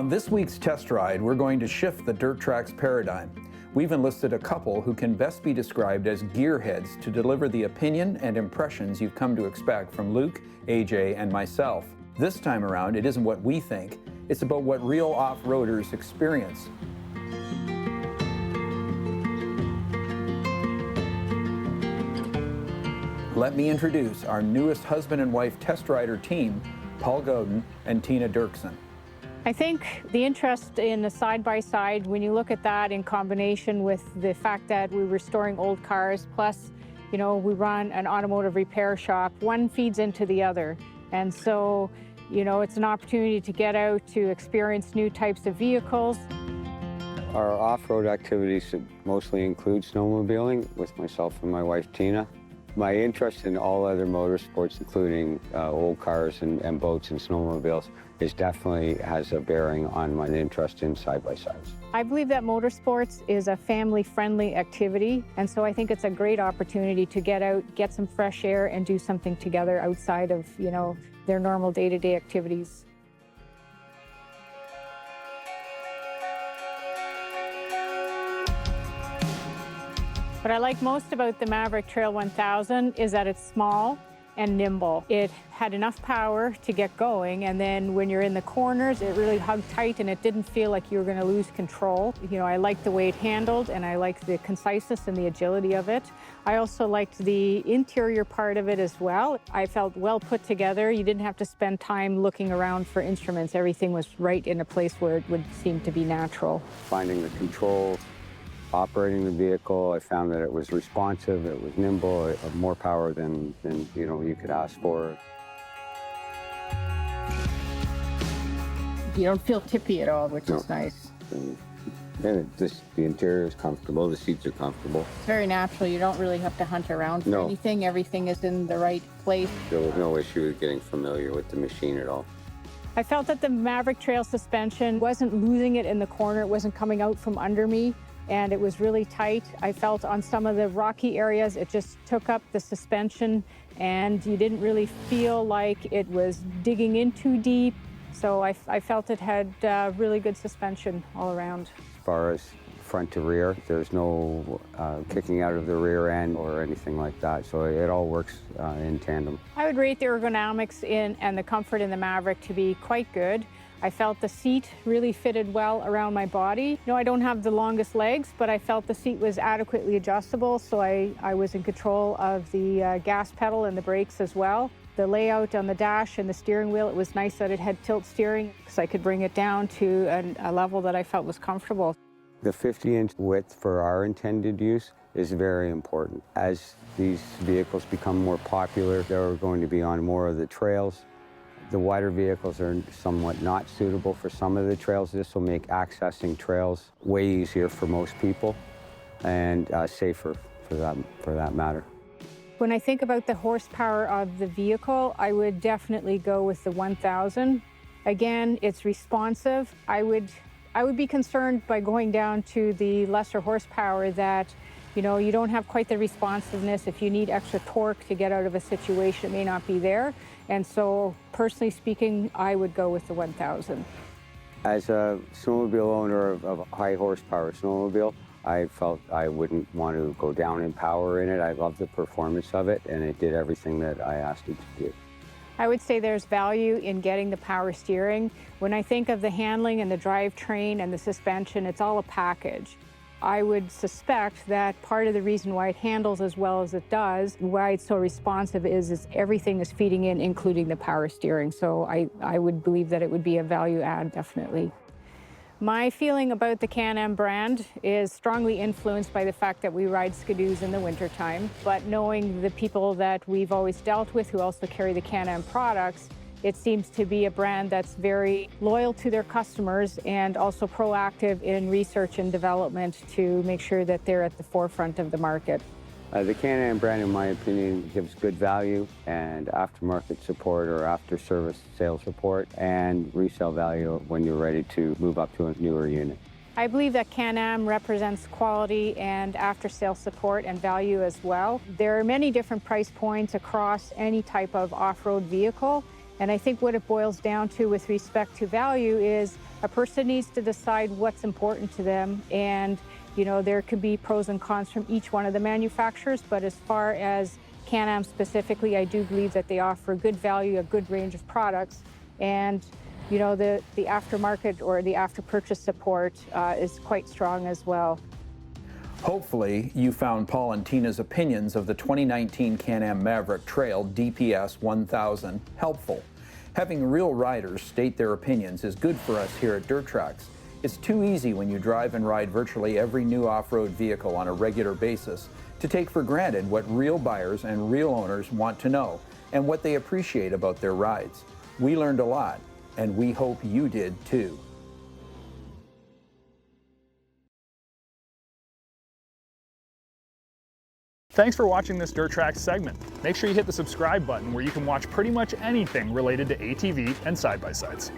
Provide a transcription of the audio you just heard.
On this week's test ride, we're going to shift the dirt tracks paradigm. We've enlisted a couple who can best be described as gearheads to deliver the opinion and impressions you've come to expect from Luke, AJ, and myself. This time around, it isn't what we think, it's about what real off-roaders experience. Let me introduce our newest husband and wife test rider team, Paul Godin and Tina Dirksen. I think the interest in the side-by-side, when you look at that in combination with the fact that we're restoring old cars, plus, we run an automotive repair shop, one feeds into the other. And so, it's an opportunity to get out to experience new types of vehicles. Our off-road activities mostly include snowmobiling with myself and my wife, Tina. My interest in all other motorsports, including old cars and boats and snowmobiles, definitely has a bearing on my interest in side-by-sides. I believe that motorsports is a family-friendly activity, and so I think it's a great opportunity to get out, get some fresh air, and do something together outside of, their normal day-to-day activities. What I like most about the Maverick Trail 1000 is that it's small and nimble. It had enough power to get going, and then when you're in the corners, it really hugged tight and it didn't feel like you were going to lose control. I liked the way it handled, and I liked the conciseness and the agility of it. I also liked the interior part of it as well. I felt well put together. You didn't have to spend time looking around for instruments. Everything was right in a place where it would seem to be natural. Finding the control, operating the vehicle, I found that it was responsive, it was nimble, it had more power than you could ask for. You don't feel tippy at all, which is nice. And the interior is comfortable, the seats are comfortable. It's very natural. You don't really have to hunt around for anything. Everything is in the right place. There was no issue with getting familiar with the machine at all. I felt that the Maverick Trail suspension wasn't losing it in the corner. It wasn't coming out from under me, and it was really tight. I felt on some of the rocky areas, it just took up the suspension, and you didn't really feel like it was digging in too deep. So I felt it had really good suspension all around. As far as front to rear, there's no kicking out of the rear end or anything like that, so it all works in tandem. I would rate the ergonomics and the comfort in the Maverick to be quite good. I felt the seat really fitted well around my body. I don't have the longest legs, but I felt the seat was adequately adjustable, so I was in control of the gas pedal and the brakes as well. The layout on the dash and the steering wheel, it was nice that it had tilt steering, so I could bring it down to a level that I felt was comfortable. The 50-inch width for our intended use is very important. As these vehicles become more popular, they're going to be on more of the trails. The wider vehicles are somewhat not suitable for some of the trails. This will make accessing trails way easier for most people and safer for that matter. When I think about the horsepower of the vehicle, I would definitely go with the 1000. Again, it's responsive. I would be concerned by going down to the lesser horsepower that, you don't have quite the responsiveness. If you need extra torque to get out of a situation, it may not be there. And so, personally speaking, I would go with the 1000. As a snowmobile owner of a high horsepower snowmobile, I felt I wouldn't want to go down in power in it. I loved the performance of it, and it did everything that I asked it to do. I would say there's value in getting the power steering. When I think of the handling and the drivetrain and the suspension, it's all a package. I would suspect that part of the reason why it handles as well as it does, why it's so responsive, is everything is feeding in, including the power steering. So I would believe that it would be a value add, definitely. My feeling about the Can-Am brand is strongly influenced by the fact that we ride Ski-Doos in the wintertime, but knowing the people that we've always dealt with who also carry the Can-Am products, it seems to be a brand that's very loyal to their customers and also proactive in research and development to make sure that they're at the forefront of the market. The Can-Am brand, in my opinion, gives good value and aftermarket support or after-service sales support and resale value when you're ready to move up to a newer unit. I believe that Can-Am represents quality and after-sales support and value as well. There are many different price points across any type of off-road vehicle, and I think what it boils down to with respect to value is A person needs to decide what's important to them, and you know, there could be pros and cons from each one of the manufacturers, but as far as Can-Am specifically, I do believe that they offer good value, a good range of products, and you know, the aftermarket or the after-purchase support is quite strong as well. Hopefully, you found Paul and Tina's opinions of the 2019 Can-Am Maverick Trail DPS 1000 helpful. Having real riders state their opinions is good for us here at Dirt Tracks. It's too easy when you drive and ride virtually every new off-road vehicle on a regular basis to take for granted what real buyers and real owners want to know and what they appreciate about their rides. We learned a lot, and we hope you did too. Thanks for watching this Dirt Tracks segment. Make sure you hit the subscribe button where you can watch pretty much anything related to ATV and side-by-sides.